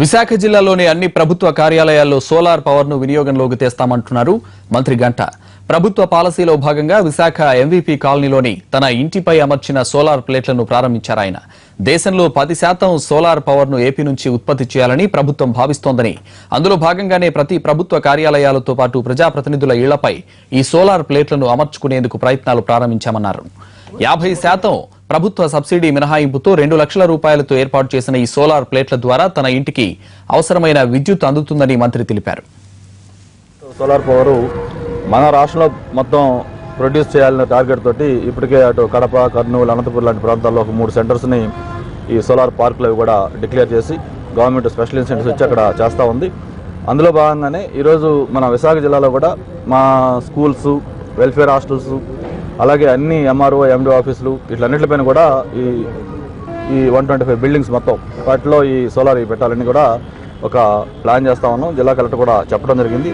విశాఖ జిల్లాలోని అన్ని ప్రభుత్వ కార్యాలయాల్లో సోలార్ పవర్ ను వినియోగంలోకి తెస్తామంటున్నారు మంత్రి గంట. ప్రభుత్వ పాలసీలో భాగంగా విశాఖ ఎంవీపీ కాలనీలోని తన ఇంటిపై అమర్చిన సోలార్ ప్లేట్లను ప్రారంభించారు ఆయన. దేశంలో 10% సోలార్ పవర్ ను ఏపీ నుంచి ఉత్పత్తి చేయాలని ప్రభుత్వం భావిస్తోందని, అందులో భాగంగానే ప్రతి ప్రభుత్వ కార్యాలయాలతో పాటు ప్రజాప్రతినిధుల ఇళ్లపై ఈ సోలార్ ప్లేట్లను అమర్చుకునేందుకు ప్రయత్నాలు ప్రారంభించామన్నారు. 50% ప్రభుత్వ సబ్సిడీ మినహాయింపుతో 2 లక్షల రూపాయలతో ఏర్పాటు చేసిన ఈ సోలార్ ప్లేట్ల ద్వారా తన ఇంటికి అవసరమైన విద్యుత్ అందుతుందని మంత్రి తెలిపారు. సోలార్ పవర్ మన రాష్ట్రంలో మొత్తం ప్రొడ్యూస్ చేయాలనే టార్గెట్ తోటి ఇప్పటికే అటు కడప, కర్నూలు, అనంతపురం లాంటి ప్రాంతాల్లో ఒక 3 సెంటర్స్ని ఈ సోలార్ పార్కులు కూడా డిక్లేర్ చేసి గవర్నమెంట్ స్పెషల్ ఇన్సెంటివ్స్ ఇచ్చి అక్కడ చేస్తూ ఉంది. అందులో భాగంగానే ఈరోజు మన విశాఖ జిల్లాలో కూడా మా స్కూల్స్, వెల్ఫేర్ హాస్టల్స్, అలాగే అన్ని ఎంఆర్ఓ, ఎండి ఆఫీసులు వీటన్నిటిపైన కూడా ఈ 125 బిల్డింగ్స్ మొత్తం వాటిలో ఈ సోలార్ పెట్టాలని కూడా ఒక ప్లాన్ చేస్తా ఉన్నాం. జిల్లా కలెక్టర్ కూడా చెప్పడం జరిగింది.